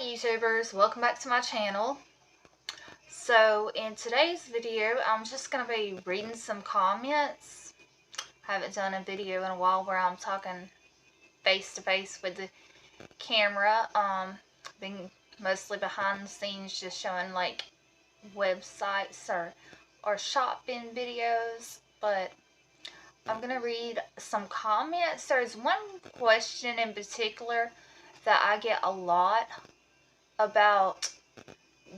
YouTubers, welcome back to my channel. So in today's video I'm just going to be reading some comments. I haven't done a video in a while where I'm talking face to face with the camera. Been mostly behind the scenes, just showing like websites or shopping videos, but I'm going to read some comments. There's one question in particular that I get a lot about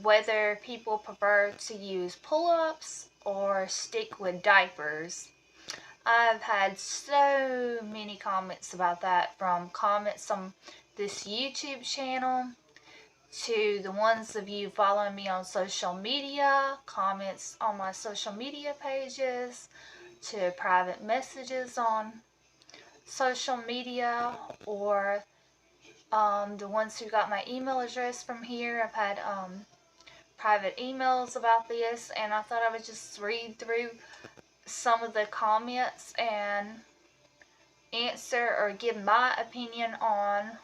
whether people prefer to use pull-ups or stick with diapers. I've had so many comments about that, from comments on this YouTube channel to the ones of you following me on social media, comments on my social media pages, to private messages on social media, or the ones who got my email address from here. I've had private emails about this, and I thought I would just read through some of the comments and answer or give my opinion on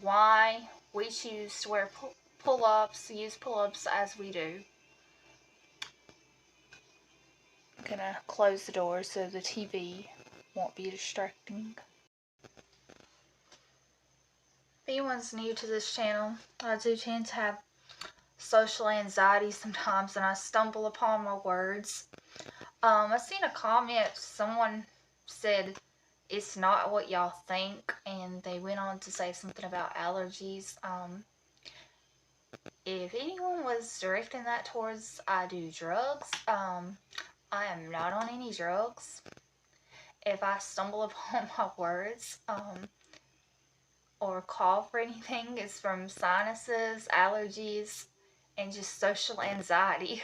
why we choose to wear pull-ups, use pull-ups as we do. I'm gonna close the door so the TV won't be distracting. If anyone's new to this channel, I do tend to have social anxiety sometimes, and I stumble upon my words. I seen a comment, someone said it's not what y'all think, and they went on to say something about allergies. If anyone was directing that towards I do drugs, I am not on any drugs. If I stumble upon my words, or cough or anything, it's from sinuses, allergies, and just social anxiety.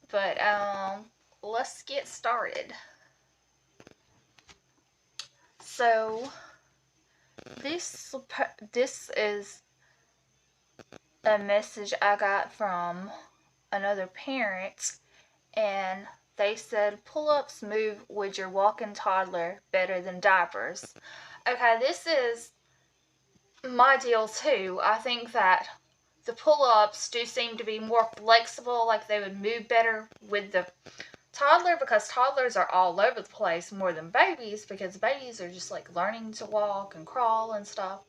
But let's get started. So this is a message I got from another parent, and they said pull-ups move with your walking toddler better than diapers. Okay, this is my deal too. I think that the pull-ups do seem to be more flexible, like they would move better with the toddler, because toddlers are all over the place more than babies, because babies are just like learning to walk and crawl and stuff,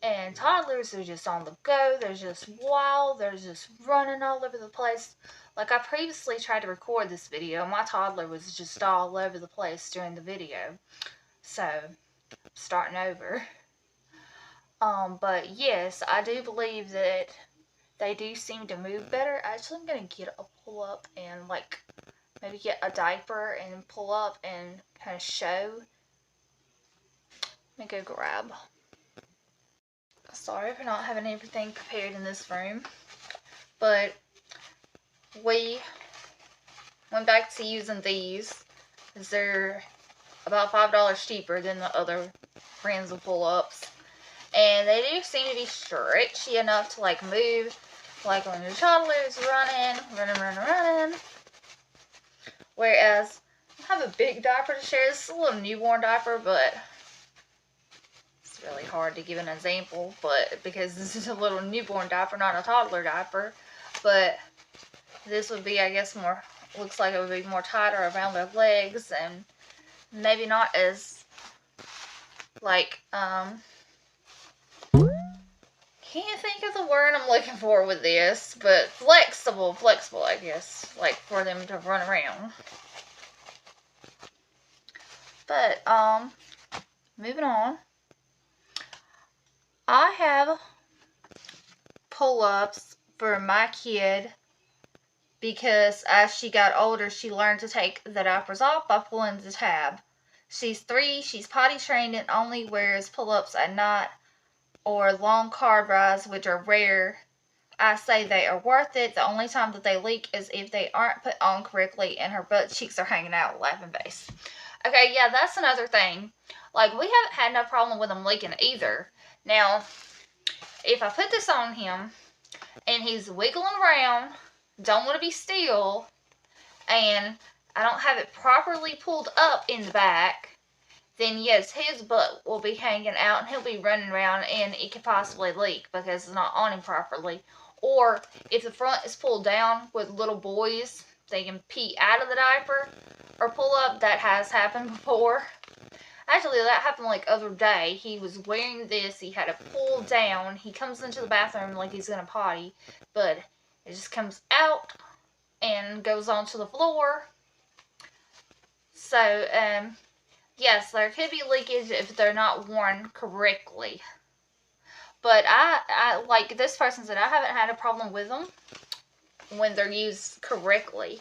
and toddlers are just on the go. They're just wild, they're just running all over the place. Like, I previously tried to record this video, my toddler was just all over the place during the video, so starting over. But yes, I do believe that they do seem to move better. Actually, I'm gonna get a pull up and like maybe get a diaper and pull up and kind of show. Let me go grab. Sorry for not having everything prepared in this room, but we went back to using these because they're about $5 cheaper than the other brands of pull-ups, and they do seem to be stretchy enough to like move, like when your toddler is running. Whereas I have a big diaper to share. This is a little newborn diaper, but it's really hard to give an example, but because this is a little newborn diaper, not a toddler diaper. But this would be, I guess, more, looks like it would be more tighter around their legs, and maybe not as like can't think of the word I'm looking for with this, but flexible, I guess, like for them to run around. But moving on, I have pull-ups for my kid because as she got older, she learned to take the diapers off by pulling the tab. She's 3, she's potty trained, and only wears pull-ups at night or long car rides, which are rare. I say they are worth it. The only time that they leak is if they aren't put on correctly and her butt cheeks are hanging out, laughing face. Okay, yeah, that's another thing. Like, we haven't had no problem with them leaking either. Now, if I put this on him and he's wiggling around, don't want to be still, and I don't have it properly pulled up in the back, then yes, his butt will be hanging out and he'll be running around and it could possibly leak because it's not on him properly. Or if the front is pulled down with little boys, they can pee out of the diaper or pull up. That has happened before. Actually, that happened like other day. He was wearing this. He had it pulled down. He comes into the bathroom like he's going to potty, but it just comes out and goes onto the floor. So, yes, there could be leakage if they're not worn correctly. But I like this person said, I haven't had a problem with them when they're used correctly.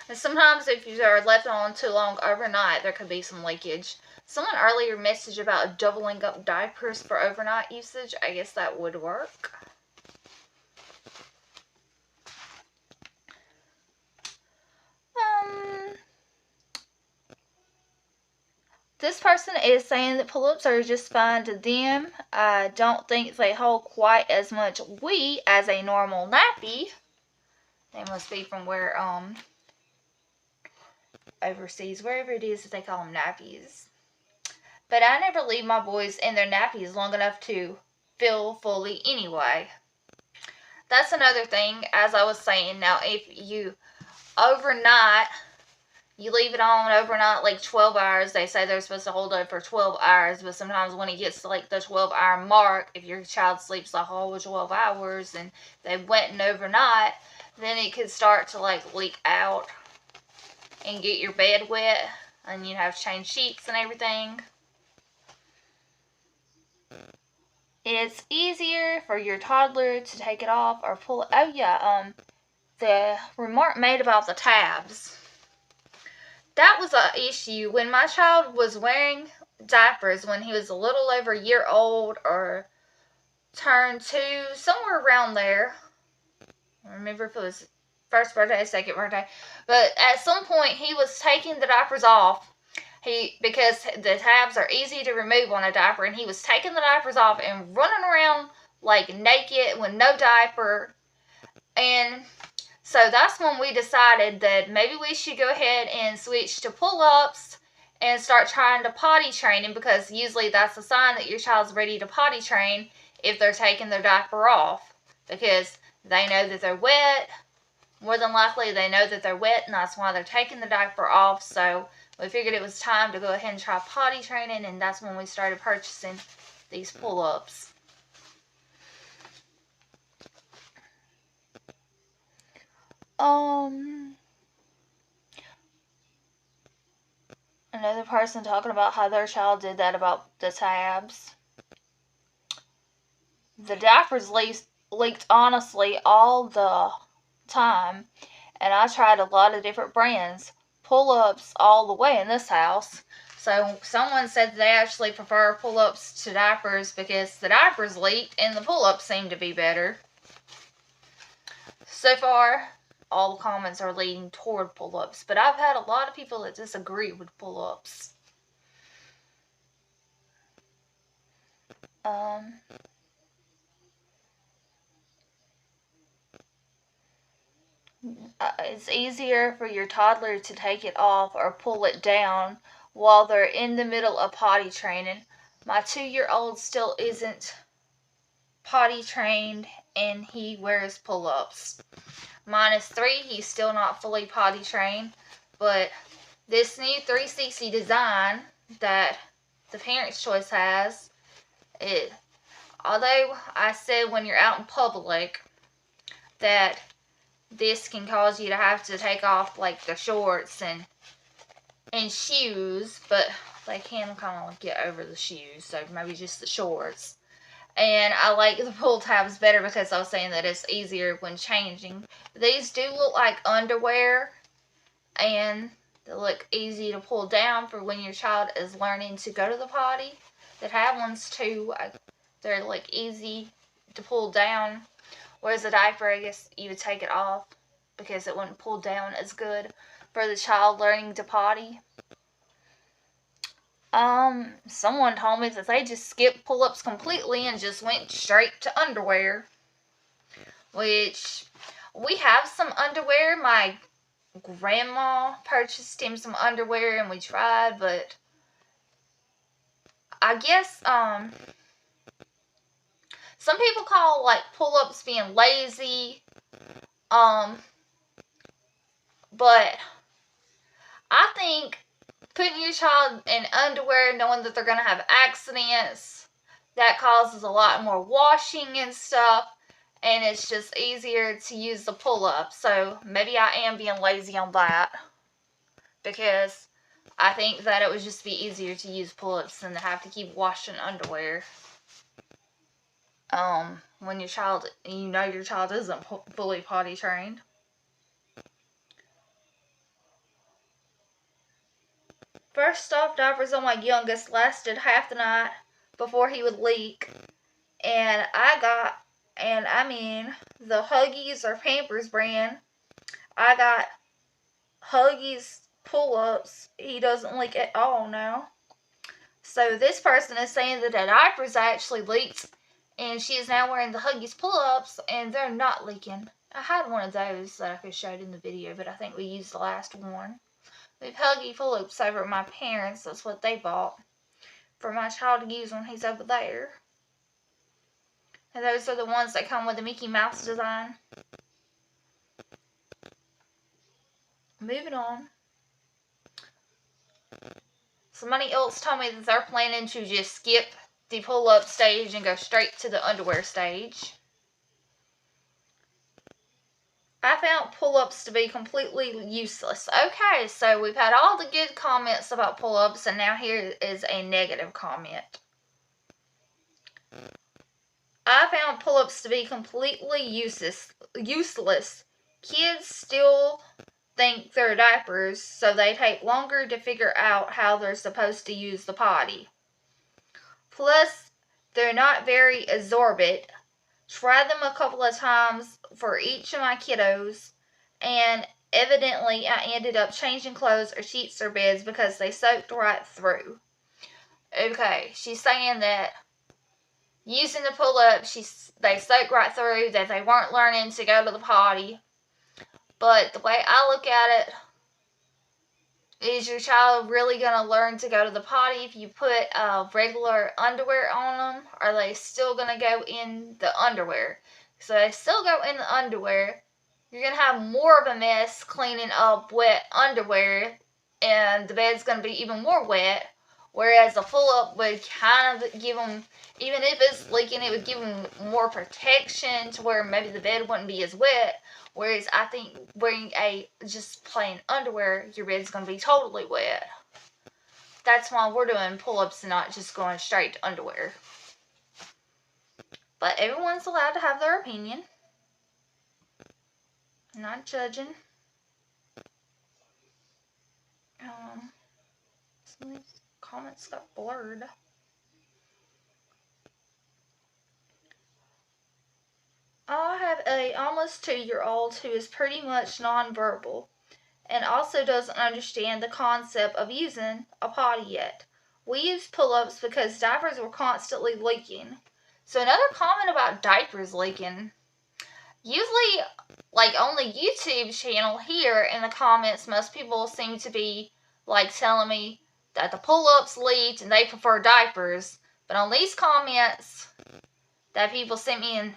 And sometimes if you are left on too long overnight, there could be some leakage. Someone earlier messaged about doubling up diapers for overnight usage. I guess that would work. This person is saying that pull-ups are just fine to them. I don't think they hold quite as much weight as a normal nappy. They must be from where, overseas, wherever it is that they call them nappies. But I never leave my boys in their nappies long enough to fill fully anyway. That's another thing, as I was saying. Now, if you overnight, you leave it on overnight like 12 hours. They say they're supposed to hold it for 12 hours, but sometimes when it gets to like the 12-hour mark, if your child sleeps the whole 12 hours and they went in overnight, then it could start to like leak out and get your bed wet, and you have to change sheets and everything. It's easier for your toddler to take it off or pull it. Oh yeah, the remark made about the tabs. That was an issue when my child was wearing diapers when he was a little over a year old or turned 2, somewhere around there. I don't remember if it was first birthday, second birthday, but at some point he was taking the diapers off. Because the tabs are easy to remove on a diaper, and he was taking the diapers off and running around like naked with no diaper. And so that's when we decided that maybe we should go ahead and switch to pull-ups and start trying to potty train him, because usually that's a sign that your child's ready to potty train if they're taking their diaper off, because they know that they're wet. More than likely they know that they're wet, and that's why they're taking the diaper off. So we figured it was time to go ahead and try potty training, and that's when we started purchasing these pull-ups. Another person talking about how their child did that about the tabs. The diapers leaked honestly all the time, and I tried a lot of different brands. Pull-ups all the way in this house. So someone said they actually prefer pull-ups to diapers because the diapers leaked and the pull-ups seemed to be better. So far, all the comments are leading toward pull-ups, but I've had a lot of people that disagree with pull-ups. It's easier for your toddler to take it off or pull it down while they're in the middle of potty training. My 2-year-old still isn't potty trained, and he wears pull-ups. Mine is 3. He's still not fully potty trained, but this new 360 design that the Parents' Choice has, although I said when you're out in public that this can cause you to have to take off like the shorts and shoes, but they can kind of get over the shoes, so maybe just the shorts. And I like the pull tabs better because I was saying that it's easier when changing. These do look like underwear, and they look easy to pull down for when your child is learning to go to the potty. That have ones too, they're like easy to pull down. Whereas a diaper, I guess you would take it off because it wouldn't pull down as good for the child learning to potty. Someone told me that they just skipped pull-ups completely and just went straight to underwear. Which, we have some underwear. My grandma purchased him some underwear and we tried, but I guess, some people call, like, pull-ups being lazy, but I think putting your child in underwear, knowing that they're going to have accidents, that causes a lot more washing and stuff, and it's just easier to use the pull-up. So maybe I am being lazy on that, because I think that it would just be easier to use pull-ups than to have to keep washing underwear. When your child isn't fully potty trained. First off, diapers on my youngest lasted half the night before he would leak. And I mean, the Huggies or Pampers brand, I got Huggies pull-ups. He doesn't leak at all now. So this person is saying that the diapers actually leaked, and she is now wearing the Huggies pull-ups, and they're not leaking. I had one of those that I could show in the video, but I think we used the last one. We've Huggy pull-ups over at my parents'. That's what they bought for my child to use when he's over there. And those are the ones that come with the Mickey Mouse design. Moving on. Somebody else told me that they're planning to just skip the pull-up stage and go straight to the underwear stage. I found pull-ups to be completely useless. Okay, so we've had all the good comments about pull-ups, and now here is a negative comment. I found pull-ups to be completely useless. Kids still think they're diapers, so they take longer to figure out how they're supposed to use the potty. Plus, they're not very absorbent. Tried them a couple of times for each of my kiddos, and evidently I ended up changing clothes or sheets or beds because they soaked right through. Okay, she's saying that using the pull-up, they soak right through, that they weren't learning to go to the potty. But the way I look at it, is your child really going to learn to go to the potty if you put regular underwear on them? Or are they still going to go in the underwear? So they still go in the underwear. You're going to have more of a mess cleaning up wet underwear, and the bed's going to be even more wet. Whereas a pull-up would kind of give them, even if it's leaking, it would give them more protection to where maybe the bed wouldn't be as wet. Whereas I think wearing just plain underwear, your bed's going to be totally wet. That's why we're doing pull-ups and not just going straight to underwear. But everyone's allowed to have their opinion. I'm not judging. Some of these comments got blurred. I have a almost 2-year-old who is pretty much nonverbal and also doesn't understand the concept of using a potty yet. We use pull-ups because diapers were constantly leaking. So another comment about diapers leaking. Usually, like on the YouTube channel here in the comments, most people seem to be like telling me that the pull-ups leaked and they prefer diapers. But on these comments that people sent me in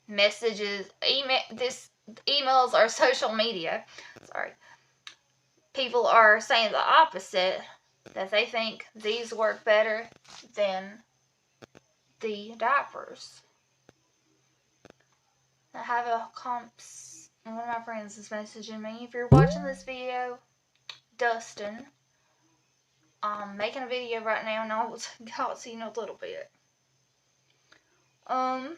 messages, emails or social media, people are saying the opposite, that they think these work better than the diapers. I have one of my friends is messaging me. If you're watching this video, Dustin, I'm making a video right now and I'll talk to you in a little bit. And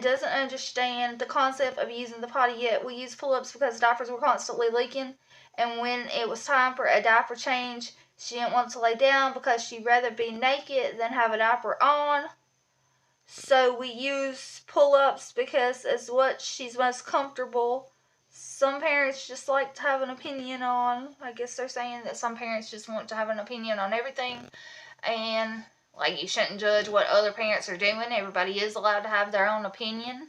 doesn't understand the concept of using the potty yet. We use pull-ups because diapers were constantly leaking, and when it was time for a diaper change, she didn't want to lay down because she'd rather be naked than have a diaper on. So we use pull-ups because it's what she's most comfortable. Some parents just like to have an opinion on. I guess they're saying that some parents just want to have an opinion on everything, and like, you shouldn't judge what other parents are doing. Everybody is allowed to have their own opinion.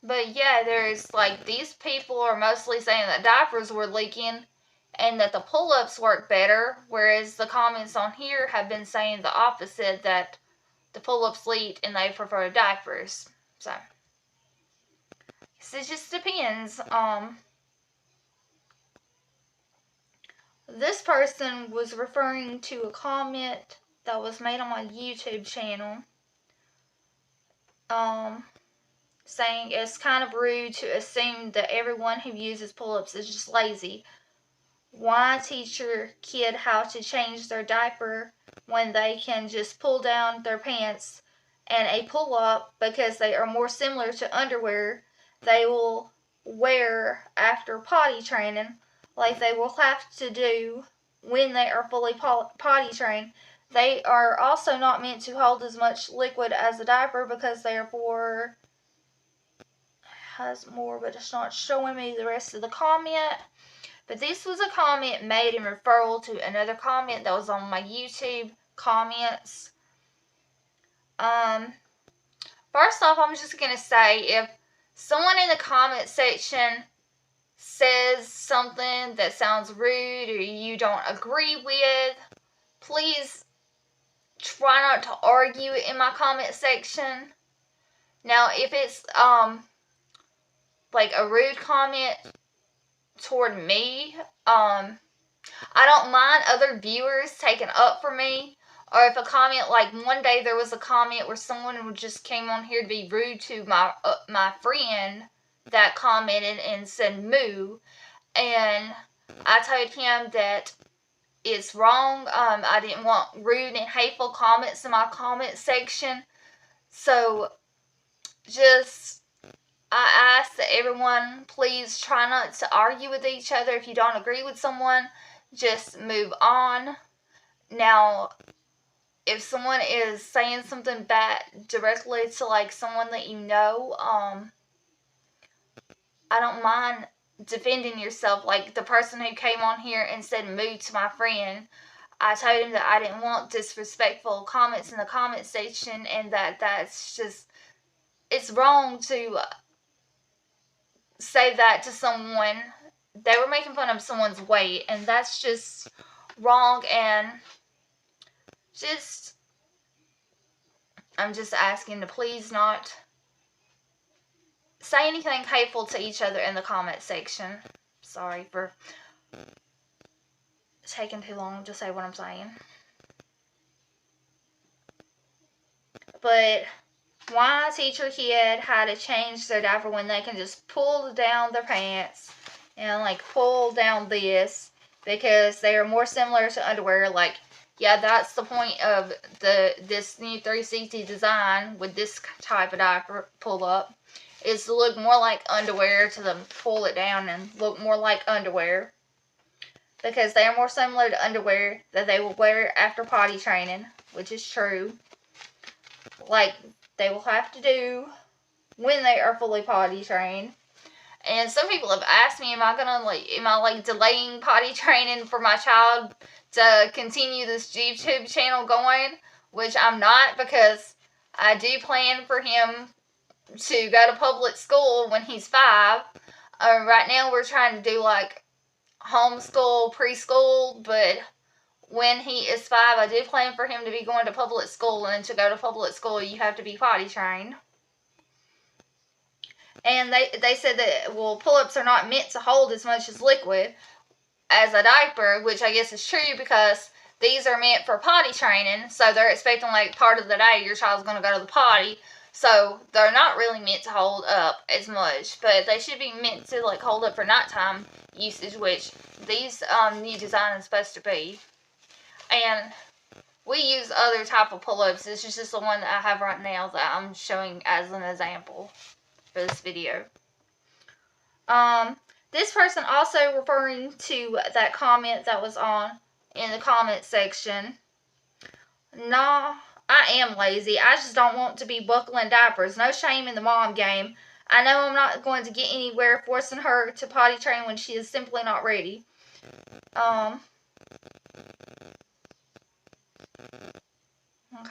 But yeah, there's like, these people are mostly saying that diapers were leaking and that the pull-ups work better, whereas the comments on here have been saying the opposite, that the pull-ups leak and they prefer diapers. So it just depends. This person was referring to a comment that was made on my YouTube channel, saying it's kind of rude to assume that everyone who uses pull-ups is just lazy. Why teach your kid how to change their diaper when they can just pull down their pants and a pull-up, because they are more similar to underwear they will wear after potty training, like they will have to do when they are fully potty trained. They are also not meant to hold as much liquid as a diaper because they are for, has more, but it's not showing me the rest of the comment. But this was a comment made in referral to another comment that was on my YouTube comments. First off, I'm just going to say, if someone in the comment section says something that sounds rude or you don't agree with, please try not to argue it in my comment section. Now, if it's like a rude comment toward me, I don't mind other viewers taking up for me. Or if a comment, like one day there was a comment where someone just came on here to be rude to my friend that commented and said moo, and I told him that it's wrong. I didn't want rude and hateful comments in my comment section. So just, I ask that everyone please try not to argue with each other. If you don't agree with someone, just move on. Now, if someone is saying something bad directly to like someone that you know, I don't mind defending yourself. Like the person who came on here and said moo to my friend, I told him that I didn't want disrespectful comments in the comment section, and that's just, it's wrong to say that to someone. They were making fun of someone's weight, and that's just wrong. And just, I'm just asking to please not say anything hateful to each other in the comment section. Sorry for taking too long to say what I'm saying. But why teach your kid how to change their diaper when they can just pull down their pants and like pull down this, because they are more similar to underwear? Like, yeah, that's the point of this new 360 design with this type of diaper pull up, is to look more like underwear, to them pull it down and look more like underwear, because they are more similar to underwear that they will wear after potty training, which is true. Like they will have to do when they are fully potty trained. And some people have asked me, am I delaying potty training for my child to continue this YouTube channel going? Which I'm not, because I do plan for him to go to public school when he's 5. Right now we're trying to do like homeschool, preschool, but when he is 5, I do plan for him to be going to public school, and to go to public school you have to be potty trained. And they said that, well, pull-ups are not meant to hold as much as liquid as a diaper, which I guess is true, because these are meant for potty training, so they're expecting like part of the day your child's going to go to the potty, so they're not really meant to hold up as much, but they should be meant to like hold up for nighttime usage, which these new design is supposed to be. And we use other type of pull-ups. This is just the one that I have right now that I'm showing as an example for this video. This person also referring to that comment that was on in the comment section. Nah, I am lazy. I just don't want to be buckling diapers. No shame in the mom game. I know I'm not going to get anywhere forcing her to potty train when she is simply not ready.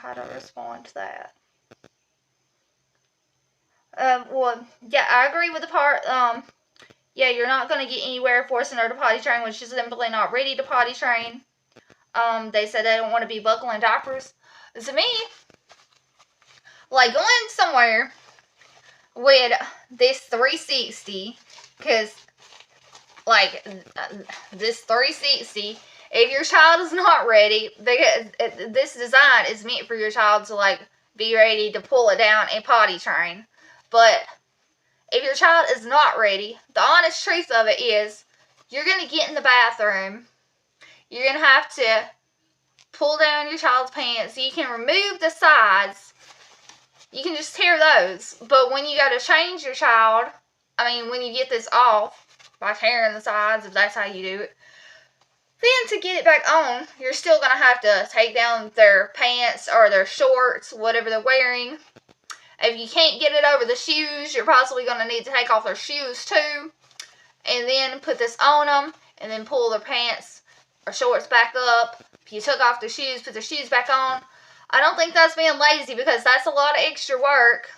How to respond to that? Well, yeah, I agree with the part, yeah, you're not going to get anywhere forcing her to potty train when she's simply not ready to potty train. They said they don't want to be buckling diapers. To me, like, going somewhere with this 360, because, like, this 360, if your child is not ready, because this design is meant for your child to, like, be ready to pull it down and potty train. But if your child is not ready, the honest truth of it is, you're going to get in the bathroom, you're going to have to pull down your child's pants. You can remove the sides, you can just tear those. But when you go to change your child, when you get this off, by tearing the sides, if that's how you do it, then to get it back on, you're still going to have to take down their pants or their shorts, whatever they're wearing. If you can't get it over the shoes, you're possibly going to need to take off their shoes too. And then put this on them, and then pull their pants or shorts back up. If you took off their shoes, put their shoes back on. I don't think that's being lazy, because that's a lot of extra work.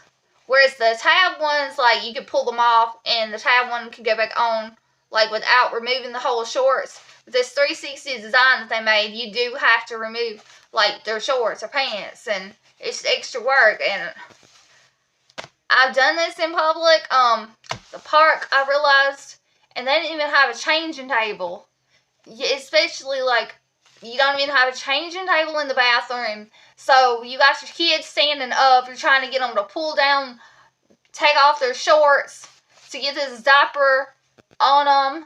Whereas the tab ones, like, you could pull them off, and the tab one could go back on, like, without removing the whole shorts. With this 360 design that they made, you do have to remove, like, their shorts or pants, and it's extra work. And I've done this in public, the park, I realized, and they didn't even have a changing table. Especially, like, you don't even have a changing table in the bathroom. So, you got your kids standing up, you're trying to get them to pull down, take off their shorts, to get this diaper on them,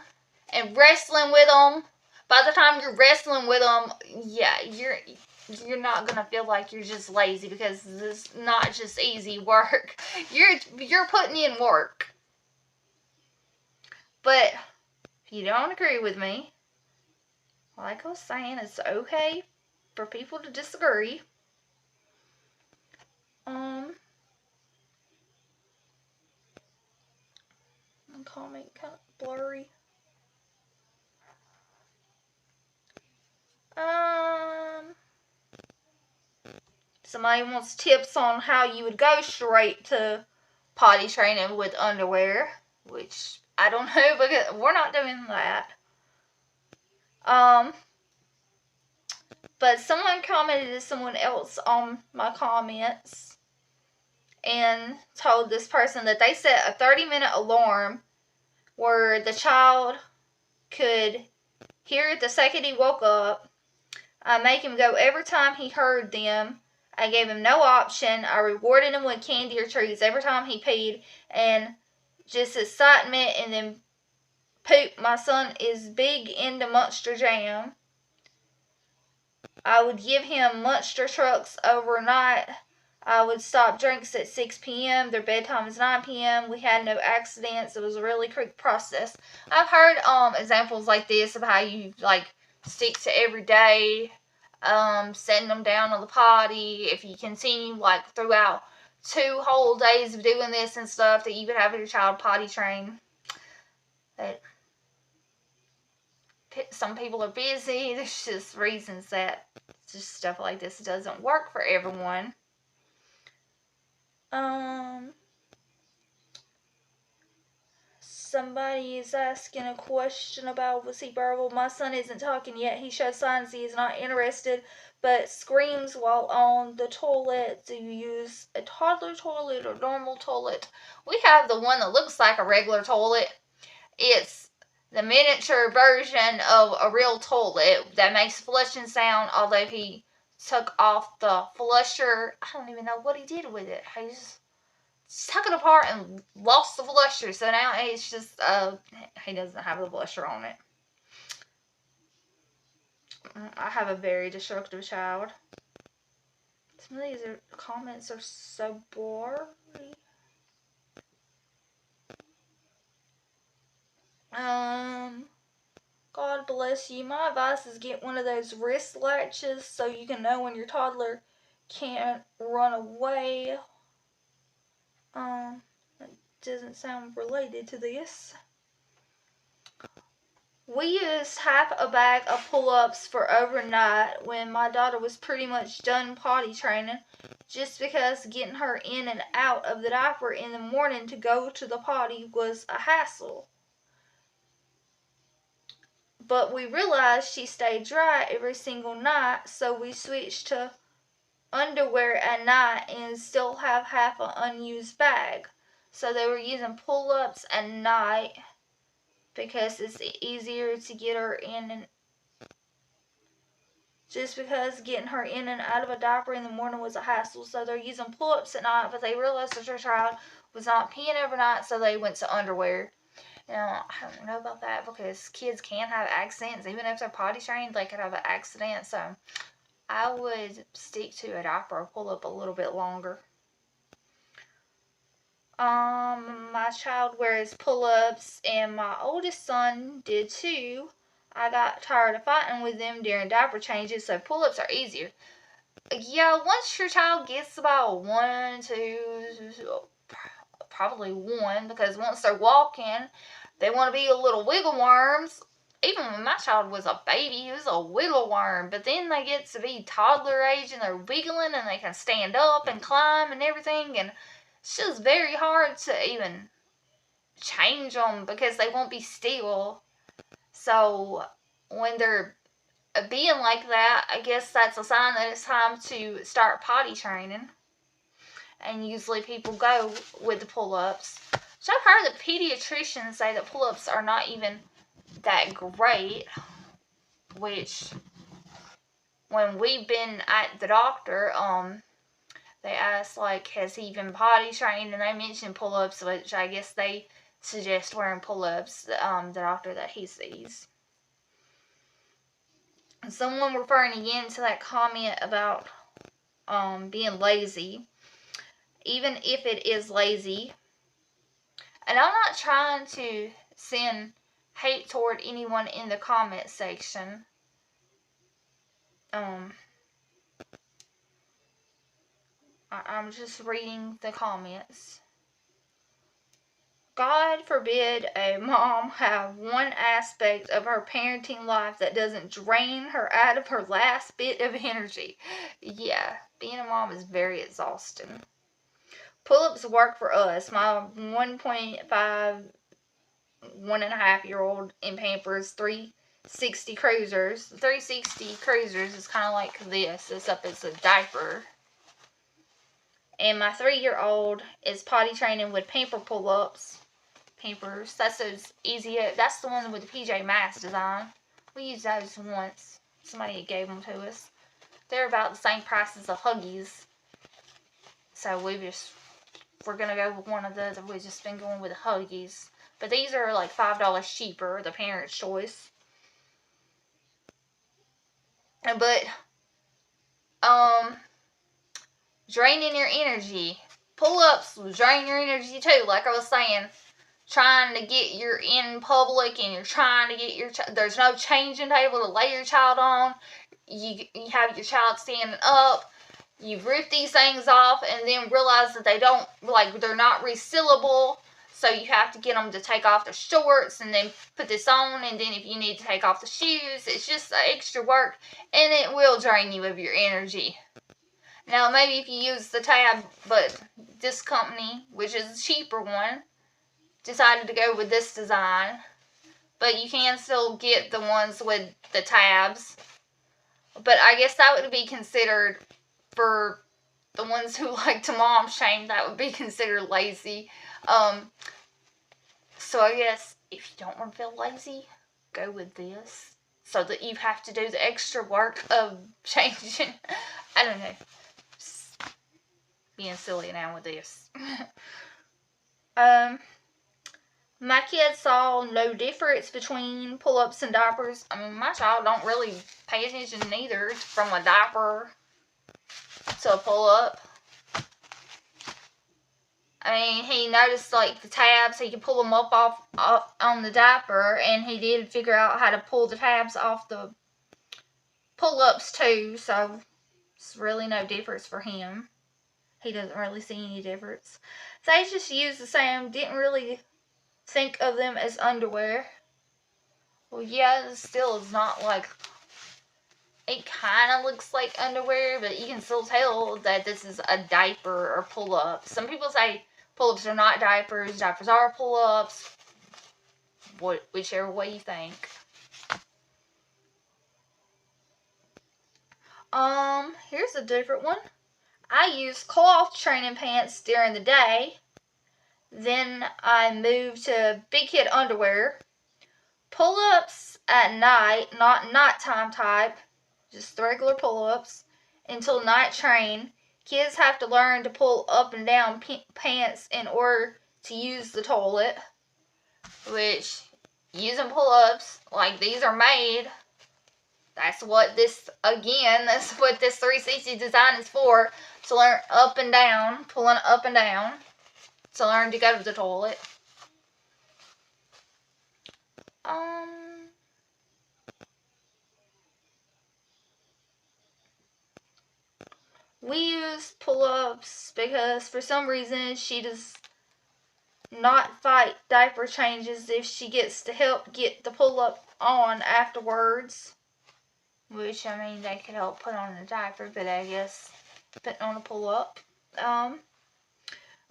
and wrestling with them. By the time you're wrestling with them, yeah, you're not gonna feel like you're just lazy, because this is not just easy work. You're putting in work. But if you don't agree with me, like I was saying, it's okay for people to disagree. The comment kind of blurry. Somebody wants tips on how you would go straight to potty training with underwear, which I don't know, because we're not doing that. But someone commented to someone else on my comments and told this person that they set a 30-minute alarm where the child could hear it the second he woke up. I make him go every time he heard them. I gave him no option. I rewarded him with candy or treats every time he peed, and just excitement, and then poop. My son is big into Monster Jam. I would give him Monster Trucks overnight. I would stop drinks at 6 p.m. Their bedtime is 9 p.m. We had no accidents. It was a really quick process. I've heard examples like this of how you, like, stick to every day, setting them down on the potty. If you continue, like, throughout 2 whole days of doing this and stuff, that you could have your child potty trained. That some people are busy. There's just reasons that just stuff like this doesn't work for everyone. Somebody is asking a question about, was he verbal? My son isn't talking yet. He shows signs he is not interested, but screams while on the toilet. Do you use a toddler toilet or normal toilet? We have the one that looks like a regular toilet. It's the miniature version of a real toilet that makes flushing sound, although he took off the flusher. I don't even know what he did with it. He just took it apart and lost the flusher, so now it's just, he doesn't have the flusher on it. I have a very destructive child. Some of these comments are so blurry. God bless you. My advice is get one of those wrist latches so you can know when your toddler can't run away. It doesn't sound related to this. We used half a bag of pull-ups for overnight when my daughter was pretty much done potty training. just because getting her in and out of the diaper in the morning to go to the potty was a hassle. But we realized she stayed dry every single night, so we switched to underwear at night and still have half an unused bag. So they were using pull-ups at night because it's easier to get her in, and just because getting her in and out of a diaper in the morning was a hassle. So they're using pull-ups at night, but they realized that their child was not peeing overnight, so they went to underwear. Now, I don't know about that because kids can have accidents. Even if they're potty trained, they could have an accident. So I would stick to a diaper or pull up a little bit longer. My child wears pull-ups, and my oldest son did too. I got tired of fighting with them during diaper changes, so pull-ups are easier. Yeah, once your child gets about 1, 2, probably 1, because once they're walking, they want to be a little wiggle worms. Even when my child was a baby, he was a wiggle worm. But then they get to be toddler age and they're wiggling and they can stand up and climb and everything. And it's just very hard to even change them because they won't be still. So when they're being like that, I guess that's a sign that it's time to start potty training. And usually people go with the pull-ups. So I've heard the pediatricians say that pull-ups are not even that great, which when we've been at the doctor, they asked, like, has he been potty trained, and they mentioned pull-ups, which I guess they suggest wearing pull-ups, the doctor that he sees. Someone referring again to that comment about being lazy, even if it is lazy, and I'm not trying to send hate toward anyone in the comment section. I'm just reading the comments. God forbid a mom have one aspect of her parenting life that doesn't drain her out of her last bit of energy. Yeah, being a mom is very exhausting. Pull-ups work for us. My 1.5, 1.5-year-old in Pampers, 360 cruisers. 360 cruisers is kind of like this, except it's a diaper. And my 3-year-old is potty training with Pamper pull-ups. Pampers. That's those easy. That's the one with the PJ Masks design. We used those once. Somebody gave them to us. They're about the same price as the Huggies. So we're gonna go with one of those. We've just been going with the Huggies. But these are like $5 cheaper, the parent's choice. But draining your energy. Pull-ups will drain your energy too, like I was saying. Trying to get you're in public and you're trying to get your there's no changing table to lay your child on. You have your child standing up. You rip these things off and then realize that they're not resealable. So you have to get them to take off their shorts and then put this on, and then if you need to take off the shoes, it's just extra work, and it will drain you of your energy. Now maybe if you use the tab, but this company, which is a cheaper one, decided to go with this design, but you can still get the ones with the tabs. But I guess that would be considered, for the ones who like to mom shame, that would be considered lazy. So I guess if you don't want to feel lazy, go with this, so that you have to do the extra work of changing. I don't know. Just being silly now with this. My kids saw no difference between pull-ups and diapers. I mean, my child don't really pay attention neither from a diaper to a pull-up. I mean, he noticed like the tabs, he could pull them up off on the diaper, and he did figure out how to pull the tabs off the pull-ups too, so it's really no difference for him. He doesn't really see any difference. They just used the same, didn't really think of them as underwear. Well, yeah, it still is not like it kind of looks like underwear, but you can still tell that this is a diaper or pull-up. Some people say pull-ups are not diapers, diapers are pull-ups, whichever way you think. Here's a different one. I use cloth training pants during the day. Then I moved to big kid underwear. Pull-ups at night, not nighttime type, just regular pull-ups, until night train. Kids have to learn to pull up and down pants in order to use the toilet, which, using pull-ups, like these are made, that's what this 360 design is for, to learn up and down, pulling up and down, to learn to go to the toilet. We use pull-ups because for some reason she does not fight diaper changes if she gets to help get the pull-up on afterwards. Which, I mean, they could help put on a diaper, but I guess putting on a pull-up.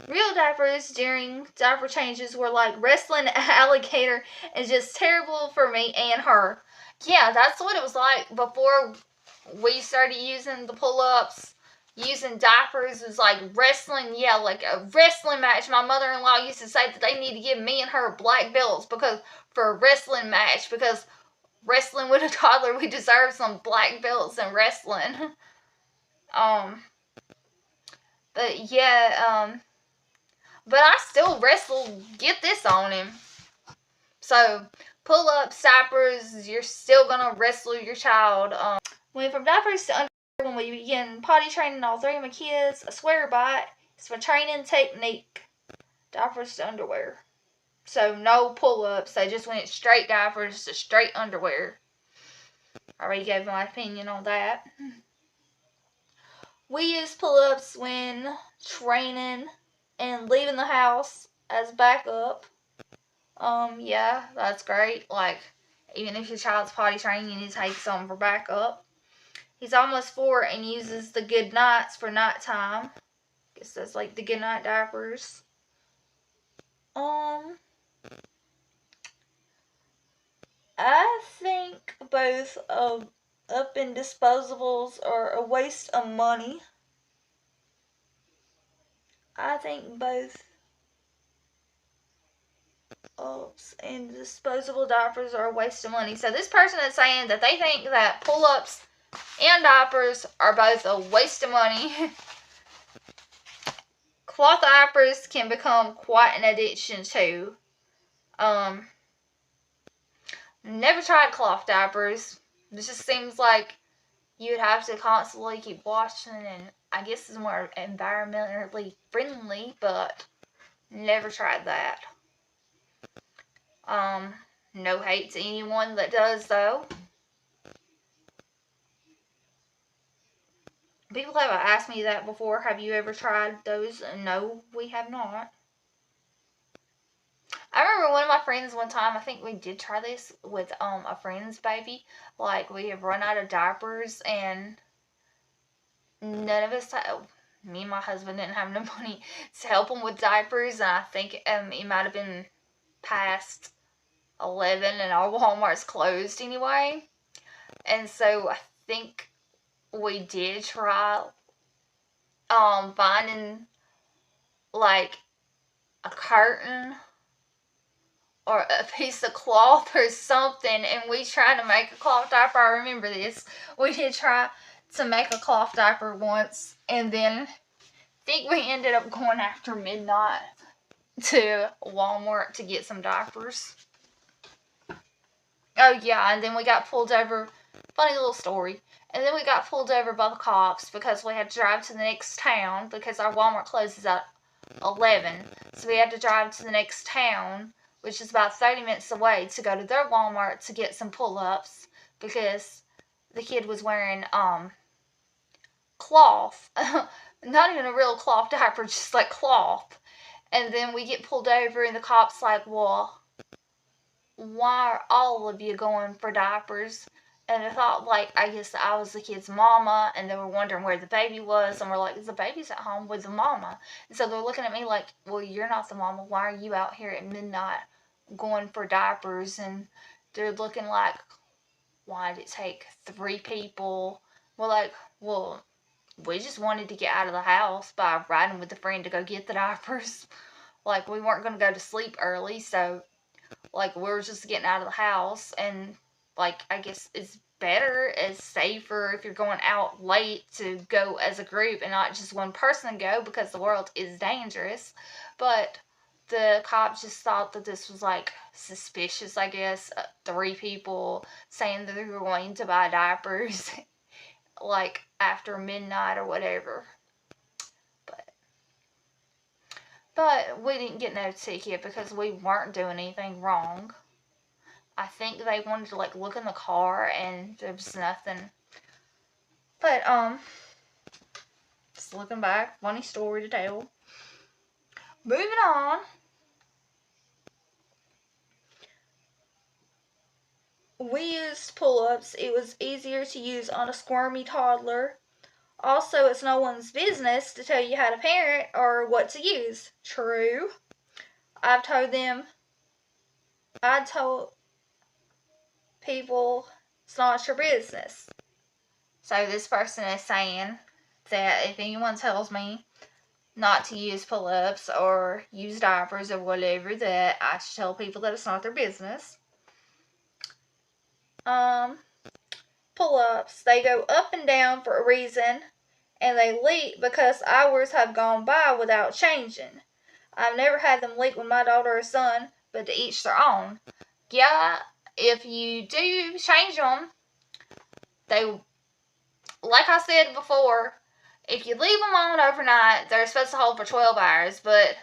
Real diapers during diaper changes were like wrestling an alligator and just terrible for me and her. Yeah, that's what it was like before we started using the pull-ups. Using diapers was like wrestling, yeah, like a wrestling match. My mother-in-law used to say that they need to give me and her black belts for a wrestling match, because wrestling with a toddler, we deserve some black belts in wrestling. But yeah, but I still wrestle, get this on him. So, pull-ups, diapers, you're still gonna wrestle your child. Went from diapers to underwear when we began potty training all three of my kids. I swear by it. It's my training technique. Diapers to underwear. So, no pull-ups. They just went straight diapers to straight underwear. I already gave my opinion on that. We use pull-ups when training and leaving the house as backup. Yeah, that's great. Like, even if your child's potty training, you need to take some for backup. He's almost 4 and uses the good nights for nighttime. Guess that's like the good night diapers. I think both up and disposables are a waste of money. I think both ups and disposable diapers are a waste of money. So this person is saying that they think that pull-ups and diapers are both a waste of money. Cloth diapers can become quite an addiction too. Never tried cloth diapers. It just seems like you'd have to constantly keep washing, and I guess it's more environmentally friendly, but never tried that. No hate to anyone that does, though. People have asked me that before. Have you ever tried those? No, we have not. I remember one of my friends one time, I think we did try this with a friend's baby. Like, we have run out of diapers, and none of us, me and my husband didn't have no money to help them with diapers, and I think it might have been past 11 and our Walmart's closed anyway. And so I think we did try finding like a curtain or a piece of cloth or something, and we tried to make a cloth diaper. I remember this. We did try to make a cloth diaper once, and then I think we ended up going after midnight to Walmart to get some diapers. Oh yeah, and then we got pulled over. Funny little story. And then we got pulled over by the cops because we had to drive to the next town because our Walmart closes at 11. So we had to drive to the next town, which is about 30 minutes away, to go to their Walmart to get some pull-ups because the kid was wearing cloth. Not even a real cloth diaper, just like cloth. And then we get pulled over and the cop's like, well, why are all of you going for diapers? And they thought, like, I guess I was the kid's mama, and they were wondering where the baby was, and we're like, the baby's at home with the mama. And so they're looking at me like, well, you're not the mama. Why are you out here at midnight going for diapers? And they're looking like, why did it take 3 people? We're like, well, we just wanted to get out of the house by riding with a friend to go get the diapers. Like, we weren't going to go to sleep early, so, like, we were just getting out of the house, and, like, I guess it's better, it's safer if you're going out late to go as a group and not just one person go, because the world is dangerous. But the cops just thought that this was, like, suspicious, I guess. 3 people saying that they were going to buy diapers, like, after midnight or whatever. But we didn't get no ticket because we weren't doing anything wrong. I think they wanted to, like, look in the car, and there was nothing. But, just looking back, funny story to tell. Moving on. We used pull-ups. It was easier to use on a squirmy toddler. Also, it's no one's business to tell you how to parent or what to use. True. I told people it's not your business. So this person is saying that if anyone tells me not to use pull-ups or use diapers or whatever, that I should tell people that it's not their business. Pull-ups, they go up and down for a reason, and they leak because hours have gone by without changing. I've never had them leak with my daughter or son, but to each their own. Yeah, if you do change them, they, like I said before, if you leave them on overnight, they're supposed to hold for 12 hours, but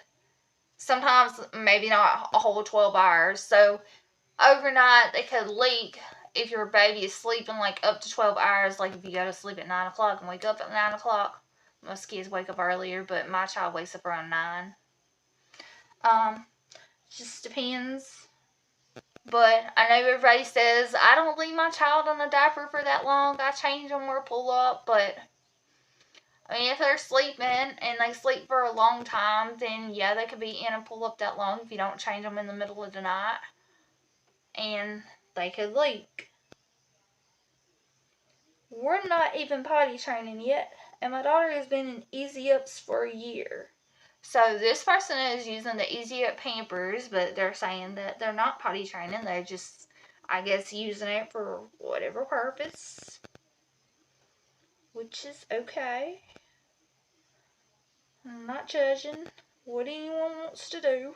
sometimes maybe not a whole 12 hours. So overnight, they could leak if your baby is sleeping like up to 12 hours, like if you go to sleep at 9 o'clock and wake up at 9 o'clock. Most kids wake up earlier, but my child wakes up around 9. Just depends. But I know everybody says, I don't leave my child in a diaper for that long. I change them or pull up. But, I mean, if they're sleeping and they sleep for a long time, then yeah, they could be in a pull up that long if you don't change them in the middle of the night. And they could leak. We're not even potty training yet, and my daughter has been in Easy Ups for a year. So this person is using the Easy Up Pampers, but they're saying that they're not potty training. They're just, I guess, using it for whatever purpose, which is okay. I'm not judging what anyone wants to do.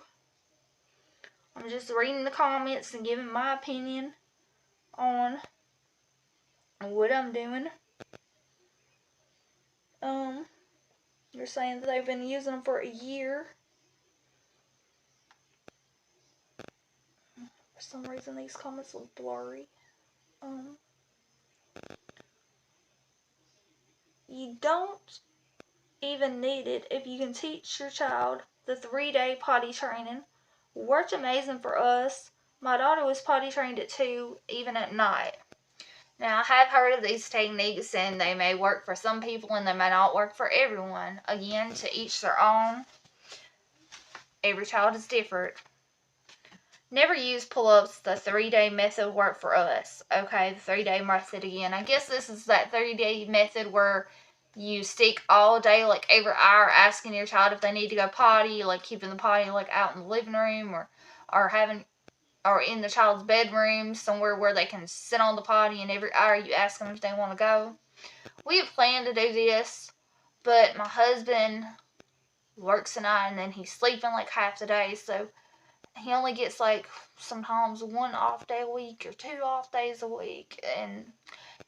I'm just reading the comments and giving my opinion on what I'm doing. You're saying that they've been using them for a year. For some reason, these comments look blurry. You don't even need it if you can teach your child the 3-day potty training. Worked amazing for us. My daughter was potty trained at 2, even at night. Now, I have heard of these techniques, and they may work for some people, and they may not work for everyone. Again, to each their own. Every child is different. Never use pull-ups. The 3-day method worked for us. Okay, the 3-day method again. I guess this is that 3-day method where you stick all day, like every hour, asking your child if they need to go potty, like keeping the potty like out in the living room, or in the child's bedroom, somewhere where they can sit on the potty, and every hour you ask them if they want to go. We have planned to do this, but my husband works at night, and then he's sleeping like half the day, so he only gets like sometimes 1 off day a week or 2 off days a week, and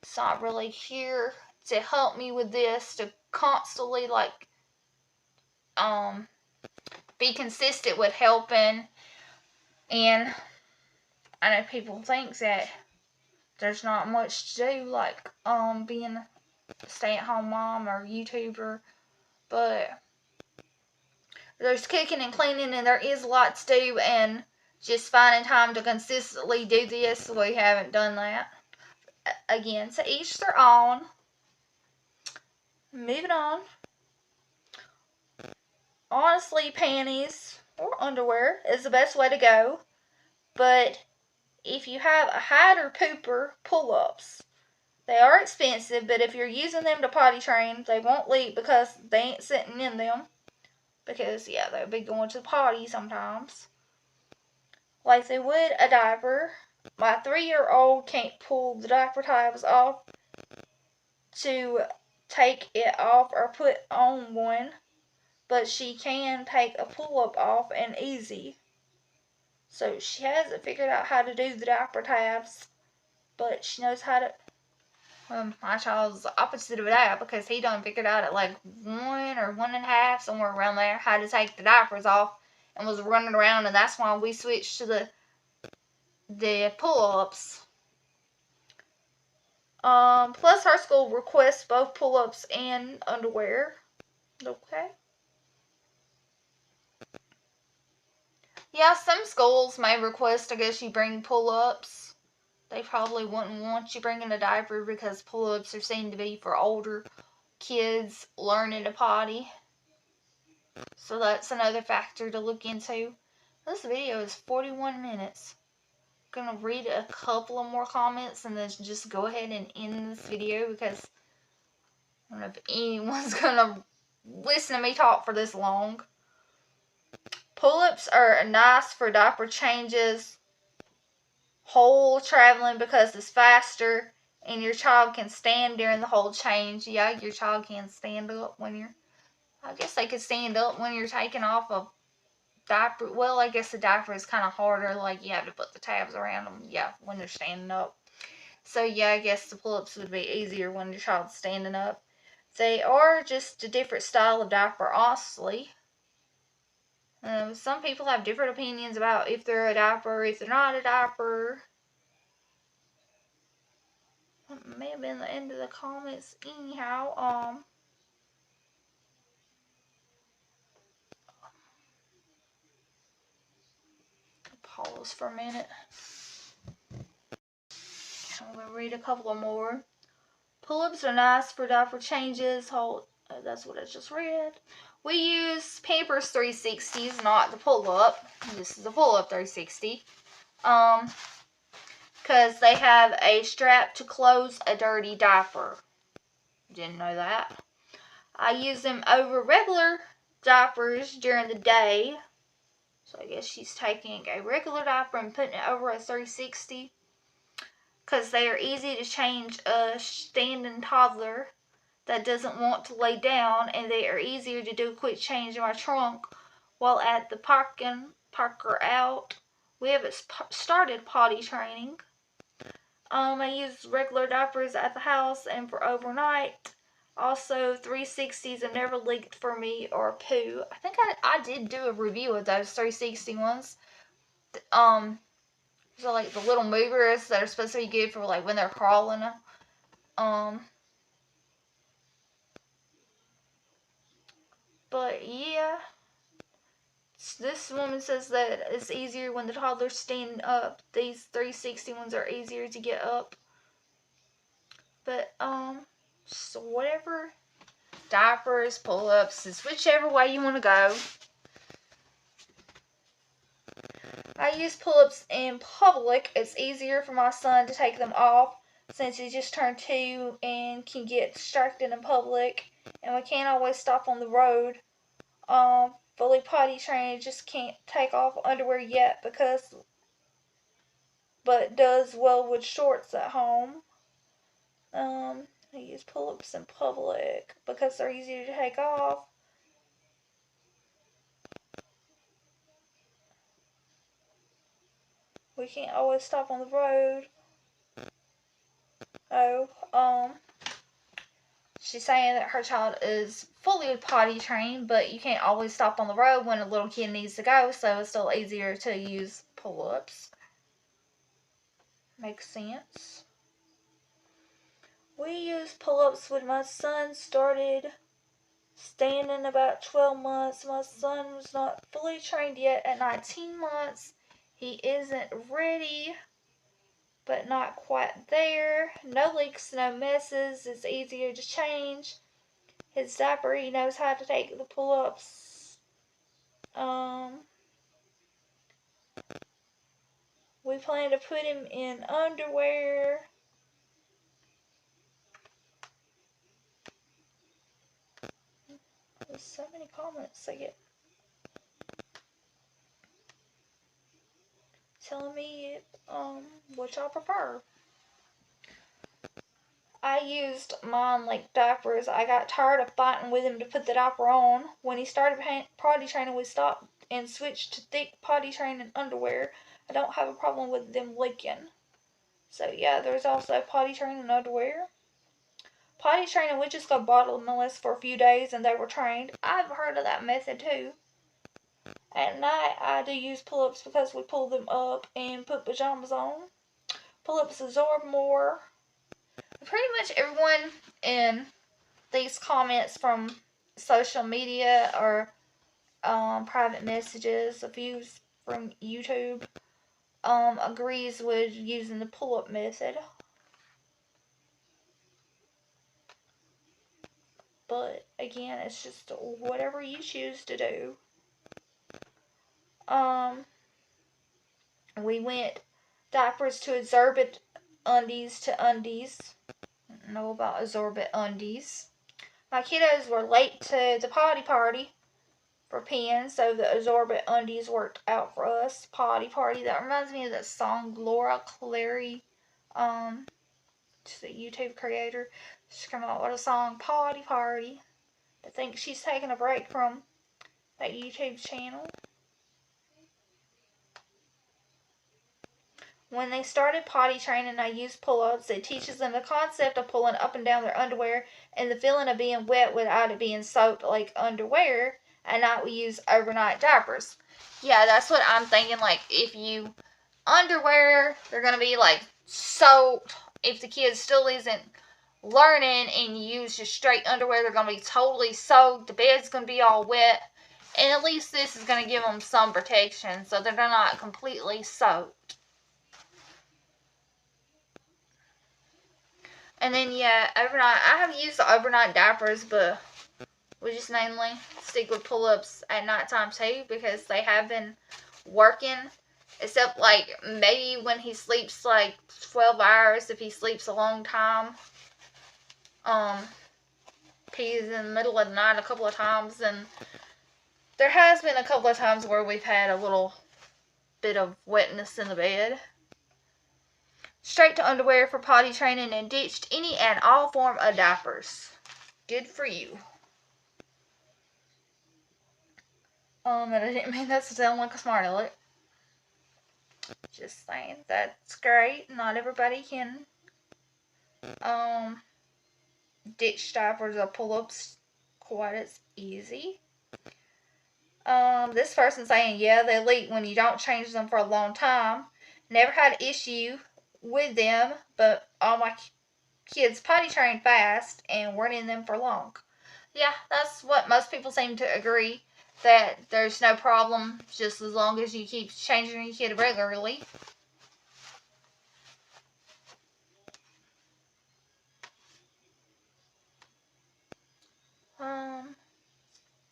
it's not really here to help me with this, to constantly like be consistent with helping. And I know people think that there's not much to do, like being a stay-at-home mom or YouTuber, but there's cooking and cleaning, and there is a lot to do, and just finding time to consistently do this, we haven't done that. again, to each their own. Moving on. Honestly, panties or underwear is the best way to go. But if you have a hide or pooper, pull-ups. They are expensive, but if you're using them to potty train, they won't leak because they ain't sitting in them. Because, yeah, they'll be going to the potty sometimes. Like they would a diaper. My 3-year-old can't pull the diaper tabs off to take it off or put on one, but she can take a pull-up off and easy. So she hasn't figured out how to do the diaper tabs, but she knows how to. My child's the opposite of that because he done figured out at like 1 or 1.5, somewhere around there, how to take the diapers off and was running around, and that's why we switched to the pull-ups. Plus her school requests both pull-ups and underwear. Okay. Yeah, some schools may request, I guess, you bring pull-ups. They probably wouldn't want you bringing a diaper because pull-ups are seen to be for older kids learning to potty. So that's another factor to look into. This video is 41 minutes. I'm going to read a couple of more comments and then just go ahead and end this video because I don't know if anyone's going to listen to me talk for this long. Pull-ups are nice for diaper changes, whole traveling because it's faster, and your child can stand during the whole change. Yeah, your child can stand up when you're, I guess they could stand up when you're taking off a diaper. Well, I guess the diaper is kind of harder, like you have to put the tabs around them, yeah, when they're standing up. So yeah, I guess the pull-ups would be easier when your child's standing up. They are just a different style of diaper, honestly. Some people have different opinions about if they're a diaper, if they're not a diaper. That may have been the end of the comments anyhow. Pause for a minute. I'm going to read a couple of more. Pull-ups are nice for diaper changes. That's what I just read. We use Pampers 360s, not the pull-up. This is the pull-up 360. Because they have a strap to close a dirty diaper. Didn't know that. I use them over regular diapers during the day. So I guess she's taking a regular diaper and putting it over a 360. Because they are easy to change a standing toddler that doesn't want to lay down, and they are easier to do a quick change in my trunk while at the parker out. We haven't started potty training. I use regular diapers at the house and for overnight. Also, 360s have never leaked for me or poo. I think I did do a review of those 360 ones. So like the little movers that are supposed to be good for like when they're crawling. But yeah, this woman says that it's easier when the toddler's standing up. These 360 ones are easier to get up. But so whatever, diapers, pull-ups, is whichever way you want to go. I use pull-ups in public. It's easier for my son to take them off since he just turned 2 and can get distracted in public, and we can't always stop on the road. Fully potty trained, just can't take off underwear yet but does well with shorts at home. I use pull-ups in public because they're easier to take off. We can't always stop on the road. She's saying that her child is fully potty trained, but you can't always stop on the road when a little kid needs to go, so it's still easier to use pull-ups. Makes sense. We used pull-ups when my son started standing about 12 months. My son was not fully trained yet at 19 months. He isn't ready but not quite there. No leaks, no messes. It's easier to change. His diaper, he knows how to take the pull-ups. We plan to put him in underwear. There's so many comments I get telling me which I prefer. I used mine like diapers. I got tired of fighting with him to put the diaper on. When he started potty training, we stopped and switched to thick potty training underwear. I don't have a problem with them leaking. So yeah, there's also potty training underwear. Potty training, we just got bottled unless for a few days and they were trained. I've heard of that method too. At night, I do use pull-ups because we pull them up and put pajamas on. Pull-ups absorb more. Pretty much everyone in these comments from social media or private messages, a few from YouTube, agrees with using the pull-up method. But again, it's just whatever you choose to do. We went diapers to absorbent undies to undies. I don't know about absorbent undies. My kiddos were late to the potty party for peeing, so the absorbent undies worked out for us. Potty party. That reminds me of that song Laura Clary. She's a YouTube creator. She's come out with a song Potty Party. I think she's taking a break from that YouTube channel. When they started potty training, I used pull-ups. It teaches them the concept of pulling up and down their underwear and the feeling of being wet without it being soaked like underwear. At night, we use overnight diapers. Yeah, that's what I'm thinking. Like, if you underwear, they're going to be, like, soaked. If the kid still isn't learning and you use just straight underwear, they're going to be totally soaked. The bed's going to be all wet. And at least this is going to give them some protection so they're not completely soaked. And then, yeah, overnight, I have used the overnight diapers, but we just mainly stick with pull-ups at nighttime too because they have been working. Except, like, maybe when he sleeps, like, 12 hours, if he sleeps a long time. Pees in the middle of the night a couple of times. And there has been a couple of times where we've had a little bit of wetness in the bed. Straight to underwear for potty training and ditched any and all form of diapers. Good for you. And I didn't mean that to sound like a smart aleck. Just saying, that's great. Not everybody can ditch diapers or pull-ups quite as easy. This person saying, yeah, they leak when you don't change them for a long time. Never had an issue with them, but all my kids potty trained fast and weren't in them for long. Yeah, that's what most people seem to agree, that there's no problem just as long as you keep changing your kid regularly.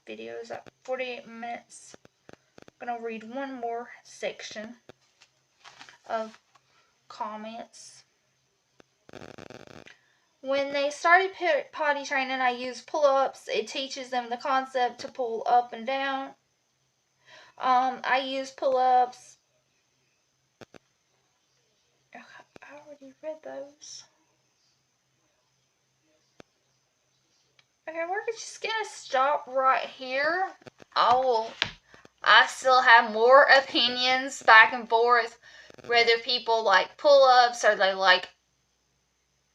Video is at 48 minutes. I'm going to read one more section of comments. When they started potty training, I used pull-ups. It teaches them the concept to pull up and down. I use pull-ups. I already read those. Okay, we're just going to stop right here. I still have more opinions back and forth, whether people like pull-ups or they like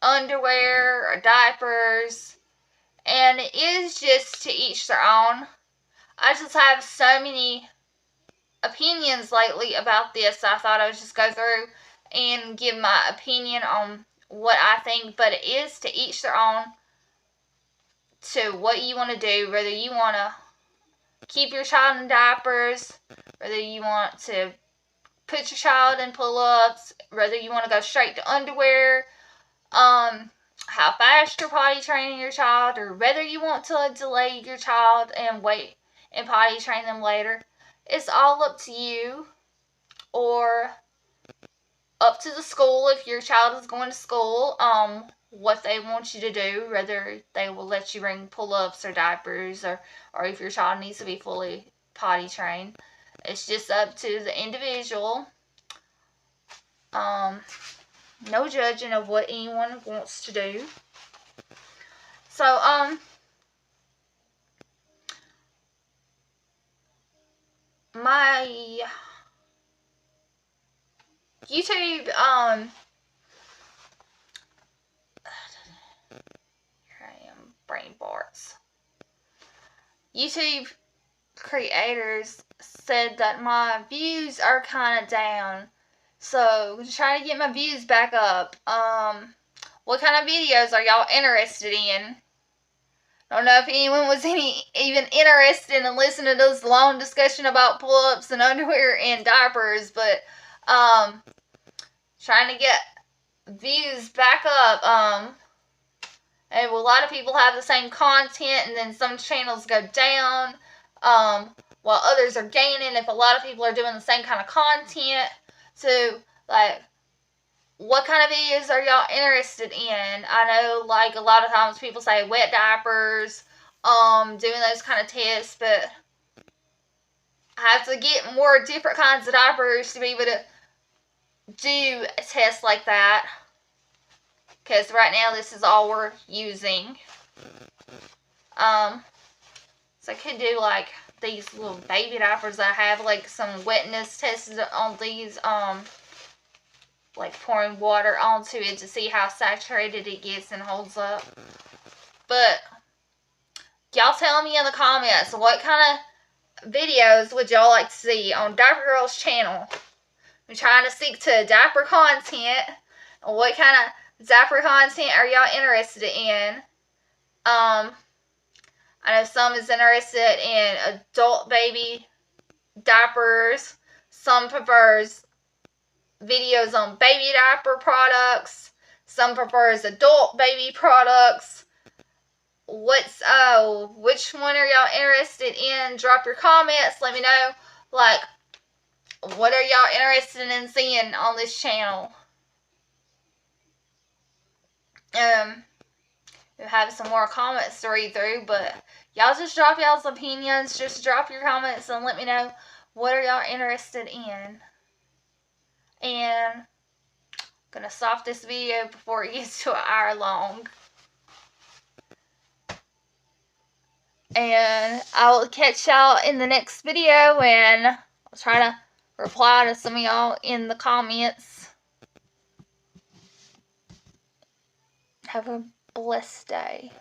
underwear or diapers, and it is just to each their own. I just have so many opinions lately about this, I thought I would just go through and give my opinion on what I think, but it is to each their own, to what you want to do, whether you want to keep your child in diapers, whether you want to put your child in pull-ups, whether you want to go straight to underwear, how fast you're potty training your child, or whether you want to delay your child and wait and potty train them later. It's all up to you, or up to the school if your child is going to school, what they want you to do, whether they will let you bring pull-ups or diapers, or if your child needs to be fully potty trained. It's just up to the individual. No judging of what anyone wants to do. So, my YouTube, here I am, brain farts. YouTube creators said that my views are kind of down. So, trying to get my views back up. What kind of videos are y'all interested in? I don't know if anyone was even interested in listening to this long discussion about pull-ups and underwear and diapers, but trying to get views back up. And a lot of people have the same content, and then some channels go down, while others are gaining if a lot of people are doing the same kind of content. So, like, what kind of videos are y'all interested in? I know, like, a lot of times people say wet diapers, doing those kind of tests, but I have to get more different kinds of diapers to be able to do a test like that. Because right now, this is all we're using. So I could do, like, these little baby diapers that have, like, some wetness tested on these, like pouring water onto it to see how saturated it gets and holds up. But y'all tell me in the comments what kind of videos would y'all like to see on Diaper Girl's channel. I'm trying to stick to diaper content. What kind of diaper content are y'all interested in? I know some is interested in adult baby diapers. Some prefers videos on baby diaper products. Some prefers adult baby products. Which one are y'all interested in? Drop your comments. Let me know, like, what are y'all interested in seeing on this channel? We'll have some more comments to read through, but y'all just drop y'all's opinions. Just drop your comments and let me know what are y'all interested in. And I'm gonna stop this video before it gets to an hour long. And I'll catch y'all in the next video, and I'll try to reply to some of y'all in the comments. Have a blessed day.